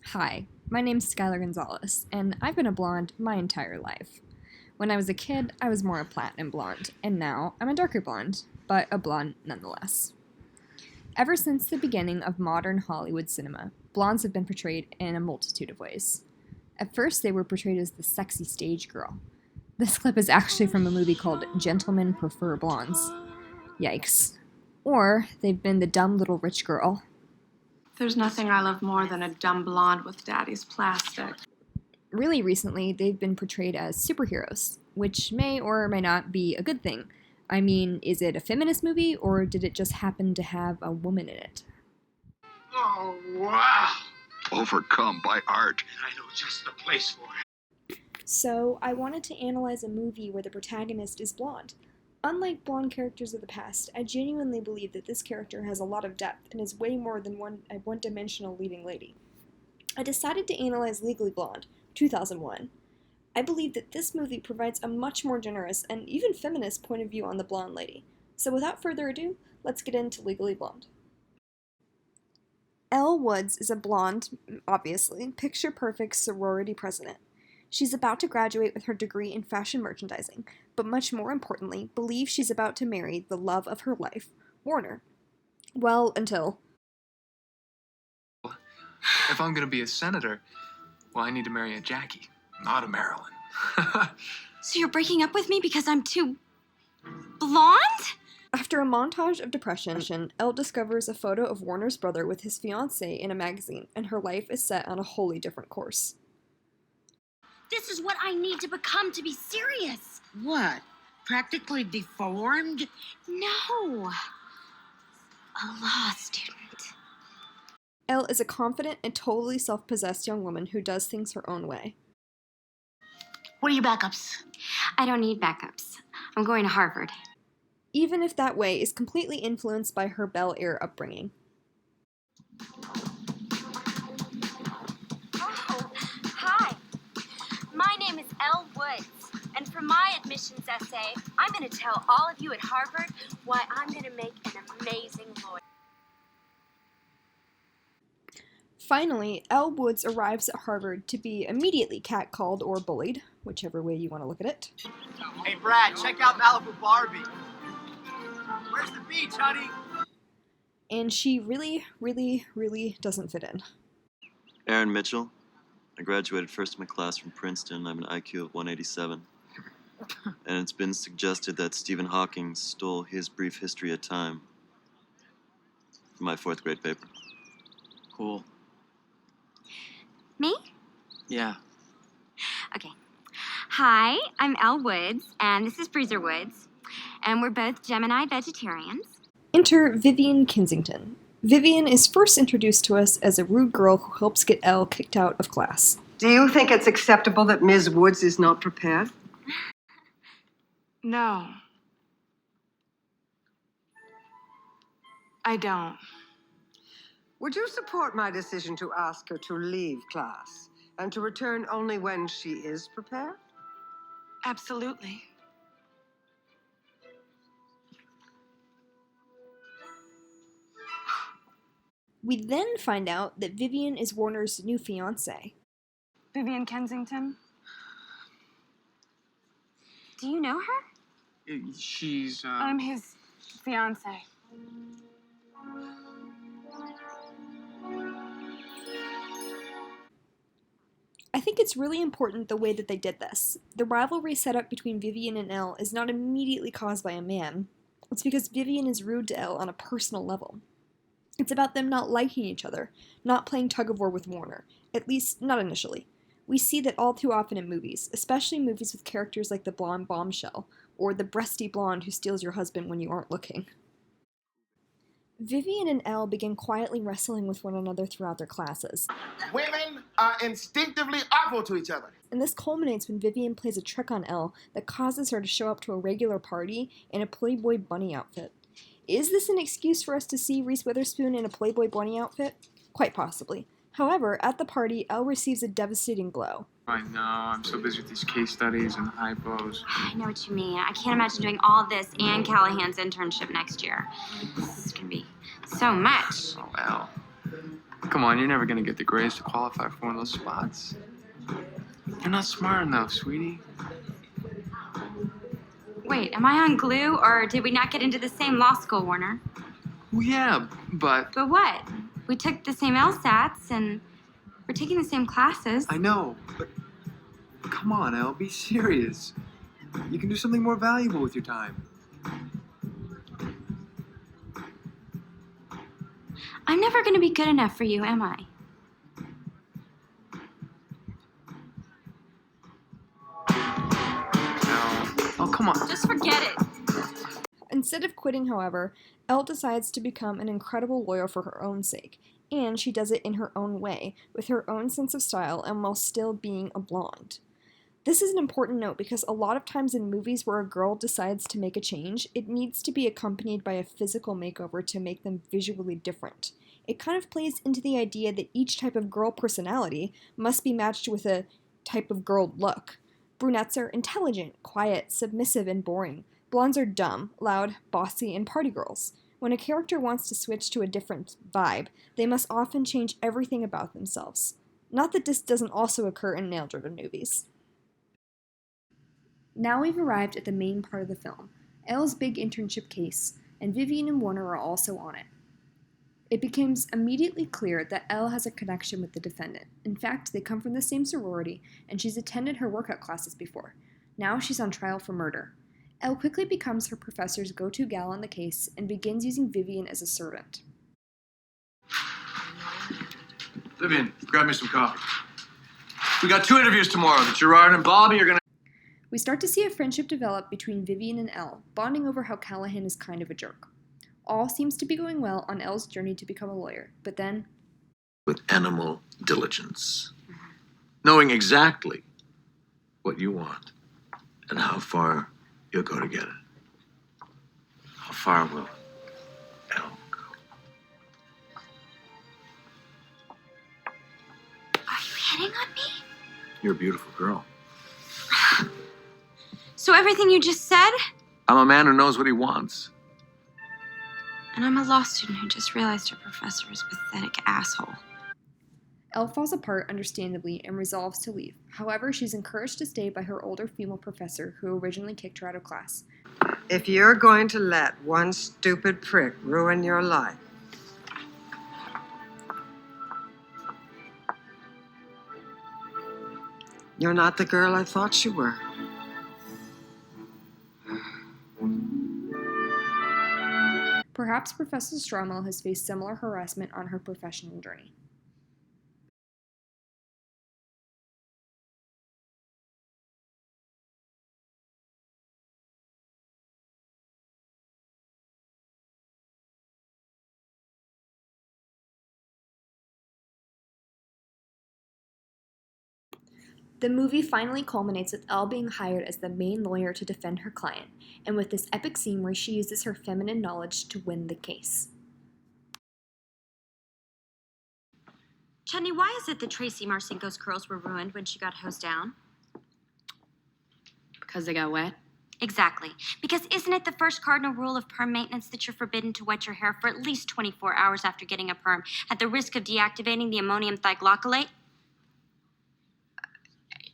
Hi, my name's Skylar Gonzalez, and I've been a blonde my entire life. When I was a kid, I was more a platinum blonde, and now I'm a darker blonde, but a blonde nonetheless. Ever since the beginning of modern Hollywood cinema, blondes have been portrayed in a multitude of ways. At first, they were portrayed as the sexy stage girl. This clip is actually from a movie called Gentlemen Prefer Blondes. Yikes. Or they've been the dumb little rich girl. There's nothing I love more than a dumb blonde with daddy's plastic. Really recently, they've been portrayed as superheroes, which may or may not be a good thing. I mean, is it a feminist movie, or did it just happen to have a woman in it? Oh, wow! Overcome by art. I know just the place for it. So, I wanted to analyze a movie where the protagonist is blonde. Unlike blonde characters of the past, I genuinely believe that this character has a lot of depth and is way more than a one-dimensional leading lady. I decided to analyze Legally Blonde, 2001. I believe that this movie provides a much more generous and even feminist point of view on the blonde lady. So without further ado, let's get into Legally Blonde. Elle Woods is a blonde, obviously, picture-perfect sorority president. She's about to graduate with her degree in fashion merchandising, but much more importantly, believes she's about to marry the love of her life, Warner. Well, until... If I'm gonna be a senator, well, I need to marry a Jackie, not a Marilyn. So you're breaking up with me because I'm too blonde? After a montage of depression, Elle discovers a photo of Warner's brother with his fiancée in a magazine, and her life is set on a wholly different course. This is what I need to become to be serious. What? Practically deformed? No. A law student. Elle is a confident and totally self-possessed young woman who does things her own way. What are your backups? I don't need backups. I'm going to Harvard. Even if that way is completely influenced by her Bel Air upbringing. Oh, hi. My name is Elle Woods, and for my admissions essay, I'm going to tell all of you at Harvard why I'm going to make an amazing lawyer. Finally, Elle Woods arrives at Harvard to be immediately catcalled or bullied, whichever way you want to look at it. Hey, Brad, check out Malibu Barbie. Where's the beach, honey? And she really doesn't fit in. Aaron Mitchell. I graduated first in my class from Princeton. I have an IQ of 187. And it's been suggested that Stephen Hawking stole his brief history of time from my fourth grade paper. Cool. Me? Yeah. Okay. Hi, I'm Elle Woods, and this is Breezer Woods, and we're both Gemini vegetarians. Enter Vivian Kensington. Vivian is first introduced to us as a rude girl who helps get Elle kicked out of class. Do you think it's acceptable that Ms. Woods is not prepared? No. I don't. Would you support my decision to ask her to leave class and to return only when she is prepared? Absolutely. We then find out that Vivian is Warner's new fiancée. Vivian Kensington? Do you know her? She's, I'm his fiance. I think it's really important the way that they did this. The rivalry set up between Vivian and Elle is not immediately caused by a man. It's because Vivian is rude to Elle on a personal level. It's about them not liking each other, not playing tug-of-war with Warner, at least not initially. We see that all too often in movies, especially movies with characters like the blonde bombshell, or the breasty blonde who steals your husband when you aren't looking. Vivian and Elle begin quietly wrestling with one another throughout their classes. Women are instinctively awful to each other. And this culminates when Vivian plays a trick on Elle that causes her to show up to a regular party in a Playboy bunny outfit. Is this an excuse for us to see Reese Witherspoon in a Playboy bunny outfit? Quite possibly. However, at the party, Elle receives a devastating blow. I know, I'm so busy with these case studies and hypos. I know what you mean. I can't imagine doing all this and Callahan's internship next year. This is going to be so much. Oh, well. Come on, you're never gonna get the grades to qualify for one of those spots. You're not smart enough, sweetie. Wait, am I on glue, or did we not get into the same law school, Warner? Well, yeah, but But what? We took the same LSATs, and we're taking the same classes. I know, but come on, Elle, be serious. You can do something more valuable with your time. I'm never going to be good enough for you, am I? no. Oh, come on. Just forget it. Instead of quitting, however, Elle decides to become an incredible lawyer for her own sake, and she does it in her own way, with her own sense of style and while still being a blonde. This is an important note because a lot of times in movies where a girl decides to make a change, it needs to be accompanied by a physical makeover to make them visually different. It kind of plays into the idea that each type of girl personality must be matched with a type of girl look. Brunettes are intelligent, quiet, submissive, and boring. Blondes are dumb, loud, bossy, and party girls. When a character wants to switch to a different vibe, they must often change everything about themselves. Not that this doesn't also occur in male-driven movies. Now we've arrived at the main part of the film, Elle's big internship case, and Vivian and Warner are also on it. It becomes immediately clear that Elle has a connection with the defendant. In fact, they come from the same sorority, and she's attended her workout classes before. Now she's on trial for murder. Elle quickly becomes her professor's go-to gal on the case and begins using Vivian as a servant. Vivian, grab me some coffee. We got 2 interviews tomorrow. The Gerard and Bobby are gonna... We start to see a friendship develop between Vivian and Elle, bonding over how Callahan is kind of a jerk. All seems to be going well on Elle's journey to become a lawyer, but then... With animal diligence. Knowing exactly what you want and how far you'll go to get it. How far will Elle go? Are you hitting on me? You're a beautiful girl. So everything you just said? I'm a man who knows what he wants. And I'm a law student who just realized her professor is a pathetic asshole. Elle falls apart, understandably, and resolves to leave. However, she's encouraged to stay by her older female professor, who originally kicked her out of class. If you're going to let one stupid prick ruin your life, you're not the girl I thought you were. Perhaps Professor Stromel has faced similar harassment on her professional journey. The movie finally culminates with Elle being hired as the main lawyer to defend her client, and with this epic scene where she uses her feminine knowledge to win the case. Chutney, why is it that Tracy Marcinko's curls were ruined when she got hosed down? Because they got wet? Exactly. Because isn't it the first cardinal rule of perm maintenance that you're forbidden to wet your hair for at least 24 hours after getting a perm, at the risk of deactivating the ammonium thioglycolate?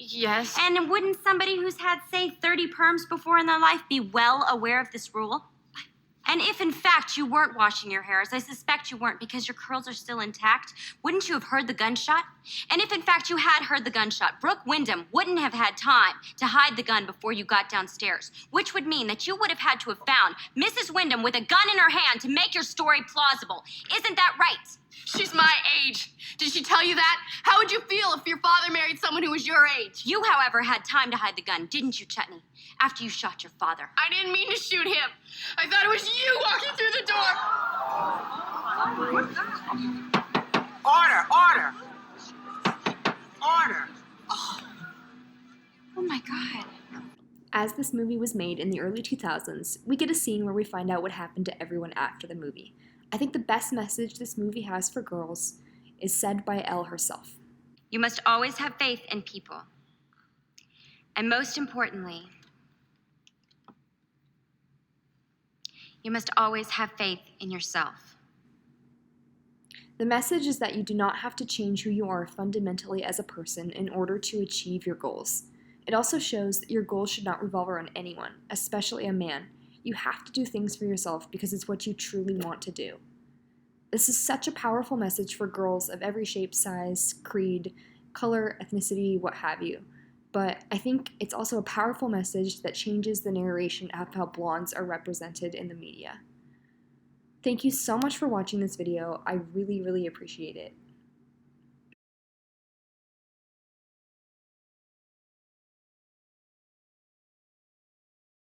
Yes. And wouldn't somebody who's had, say, 30 perms before in their life be well aware of this rule? And if, in fact, you weren't washing your hair, as I suspect you weren't because your curls are still intact, wouldn't you have heard the gunshot? And if, in fact, you had heard the gunshot, Brooke Wyndham wouldn't have had time to hide the gun before you got downstairs, which would mean that you would have had to have found Mrs. Wyndham with a gun in her hand to make your story plausible. Isn't that right? She's my age. Did she tell you that? How would you feel if your father married someone who was your age? You, however, had time to hide the gun, didn't you, Chutney? After you shot your father. I didn't mean to shoot him. I thought it was you walking through the door. Order, order. Order. Oh my God. As this movie was made in the early 2000s, we get a scene where we find out what happened to everyone after the movie. I think the best message this movie has for girls is said by Elle herself. You must always have faith in people. And most importantly, you must always have faith in yourself. The message is that you do not have to change who you are fundamentally as a person in order to achieve your goals. It also shows that your goals should not revolve around anyone, especially a man. You have to do things for yourself because it's what you truly want to do. This is such a powerful message for girls of every shape, size, creed, color, ethnicity, what have you. But I think it's also a powerful message that changes the narration of how blondes are represented in the media. Thank you so much for watching this video. I really, really appreciate it.